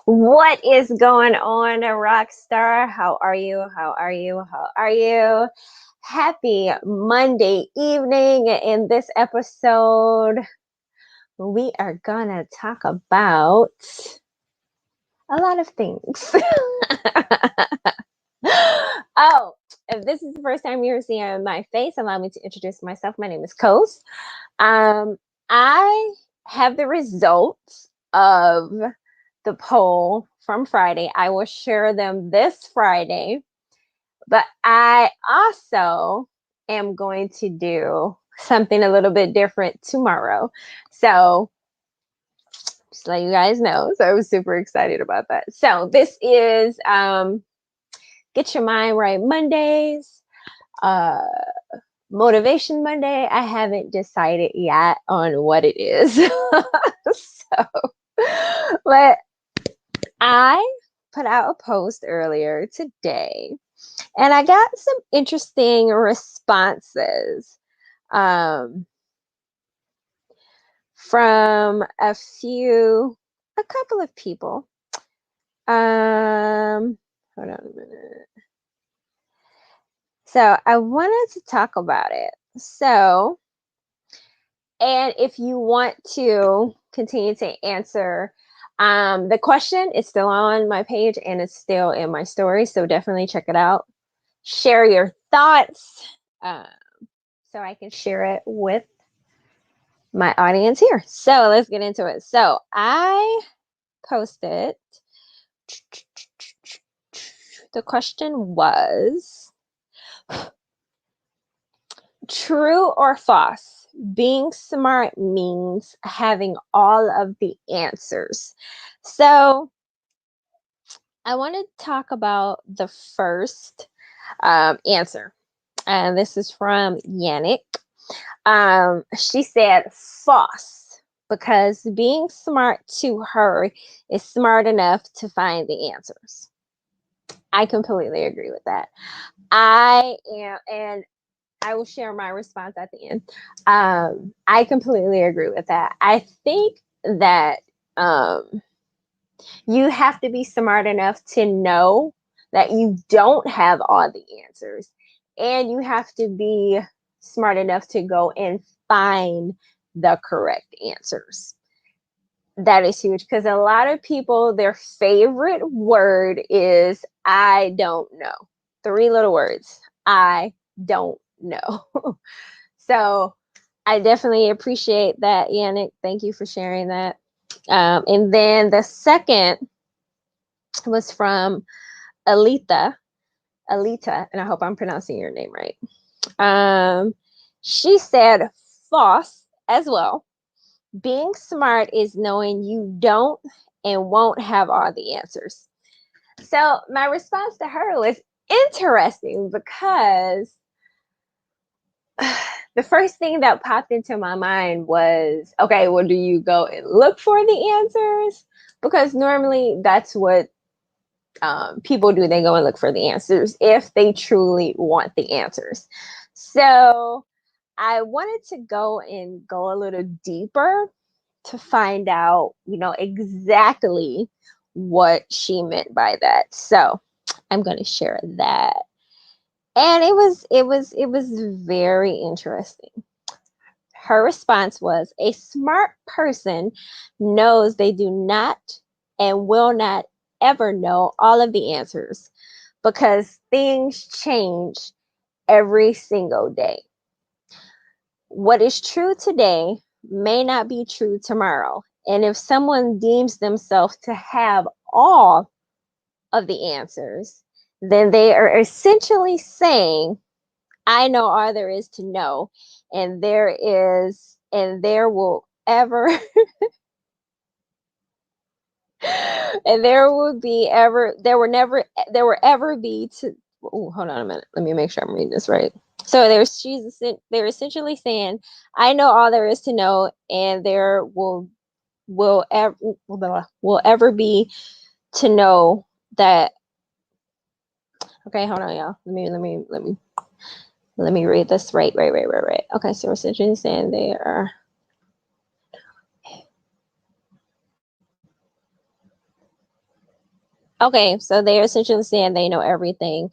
What is going on, Rockstar? How are you? How are you? How are you? Happy Monday evening. In this episode, we are gonna talk about a lot of things. Oh, if this is the first time you're seeing my face, allow me to introduce myself. My name is Coast. I have the results of the poll from Friday. I will share them this Friday, but I also am going to do something a little bit different tomorrow. So, just let you guys know. So, I was super excited about that. So, this is Get Your Mind Right Mondays. Uh, Motivation Monday. I haven't decided yet on what it is. So, but I put out a post earlier today and I got some interesting responses um, from a couple of people. Hold on a minute. So I wanted to talk about it. So, and if you want to continue to answer, the question is still on my page and it's still in my story. So definitely check it out. Share your thoughts so I can share it with my audience here. So let's get into it. So I posted, the question was true or false? Being smart means having all of the answers. So I want to talk about the first answer. And this is from Yannick. She said false because being smart to her is smart enough to find the answers. I completely agree with that. I am, and I will share my response at the end. I completely agree with that. I think that you have to be smart enough to know that you don't have all the answers, and you have to be smart enough to go and find the correct answers. That is huge because a lot of people, their favorite word is I don't know. Three little words. I don't know. So I definitely appreciate that, Yannick. Thank you for sharing that. And then the second was from Alita. Alita, and I hope I'm pronouncing your name right. She said false as well. Being smart is knowing you don't and won't have all the answers. So my response to her was interesting because the first thing that popped into my mind was, okay, well, do you go and look for the answers? Because normally that's what people do. They go and look for the answers if they truly want the answers. So I wanted to go a little deeper to find out, exactly what she meant by that. So I'm going to share that. And it was very interesting. Her response was a smart person knows they do not and will not ever know all of the answers because things change every single day. What is true today may not be true tomorrow. And if someone deems themselves to have all of the answers, then they are essentially saying, I know all there is to know, and there will ever, and there will be ever, there will ever be to, oh, hold on a minute. Let me make sure I'm reading this right. So they're essentially saying, I know all there is to know, and there will ever will ever be to know that. Okay, hold on, y'all. Let me read this right. Okay, so essentially saying they are. Okay, so they're essentially saying they know everything,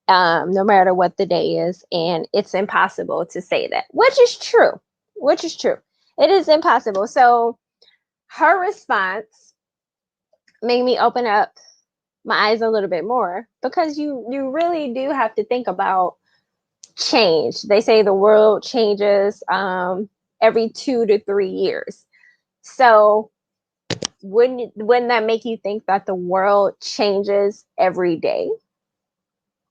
no matter what the day is, and it's impossible to say that, which is true. Which is true. It is impossible. So her response made me open up my eyes a little bit more because you really do have to think about change. They say the world changes every 2 to 3 years. So wouldn't that make you think that the world changes every day?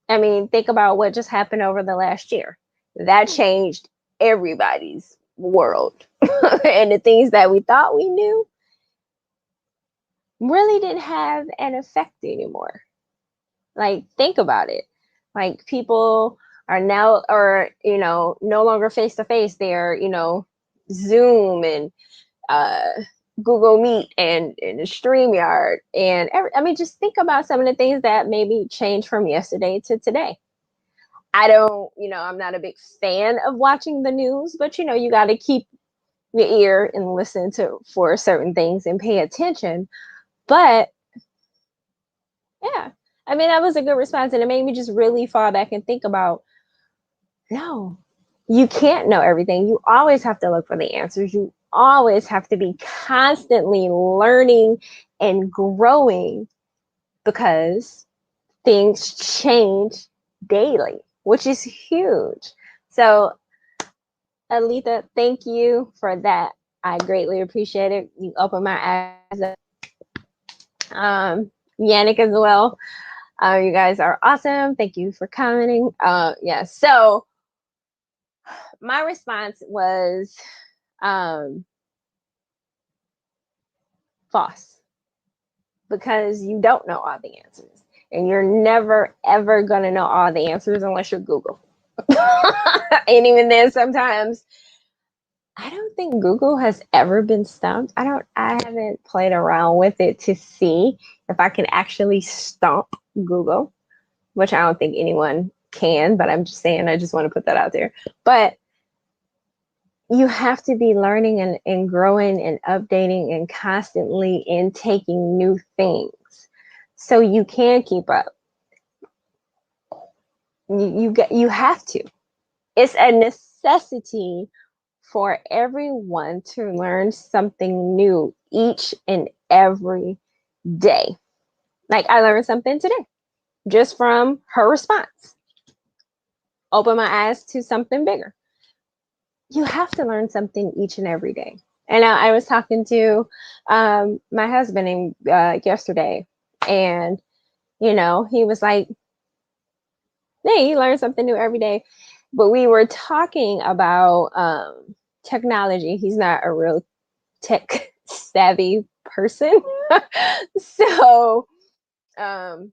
I mean, think about what just happened over the last year. That changed everybody's world. And the things that we thought we knew really didn't have an effect anymore. Like, think about it. Like, people are now, or, no longer face to face. They're, Zoom and uh, Google Meet and StreamYard. And I mean, just think about some of the things that maybe changed from yesterday to today. I don't, I'm not a big fan of watching the news, but you got to keep your ear and listen to for certain things and pay attention. But yeah, I mean, that was a good response. And it made me just really fall back and think about no, you can't know everything. You always have to look for the answers. You always have to be constantly learning and growing because things change daily, which is huge. So, Alita, thank you for that. I greatly appreciate it. You opened my eyes up. Yannick as well. You guys are awesome. Thank you for commenting. Yeah. So my response was false because you don't know all the answers, and you're never ever gonna know all the answers unless you're Google. And even then, sometimes I don't think Google has ever been stumped. I haven't played around with it to see if I can actually stump Google, which I don't think anyone can, but I'm just saying, I just want to put that out there. But you have to be learning and growing and updating and constantly intaking new things so you can keep up. You have to. It's a necessity for everyone to learn something new each and every day. Like, I learned something today just from her response. Open my eyes to something bigger. You have to learn something each and every day. And I was talking to my husband yesterday, and he was like, "Hey, you learn something new every day." But we were talking about technology. He's not a real tech savvy person. So I'm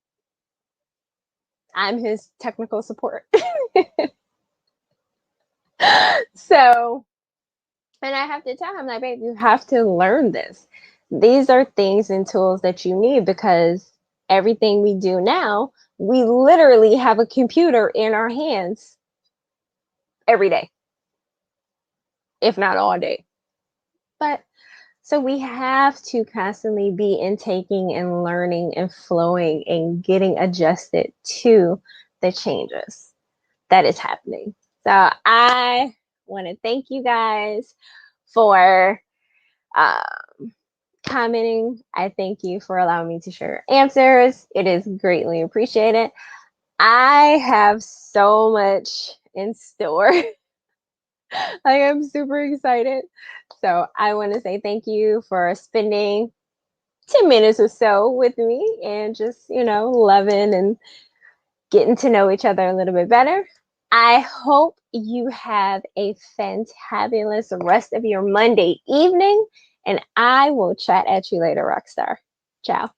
his technical support. So, and I have to tell him, like, babe, you have to learn this. These are things and tools that you need because everything we do now, we literally have a computer in our hands every day, if not all day. But so we have to constantly be intaking and learning and flowing and getting adjusted to the changes that is happening. So I want to thank you guys for commenting. I thank you for allowing me to share answers. It is greatly appreciated. I have so much in store. Like, I'm super excited. So I want to say thank you for spending 10 minutes or so with me and just, loving and getting to know each other a little bit better. I hope you have a fantabulous rest of your Monday evening, and I will chat at you later, Rockstar. Ciao.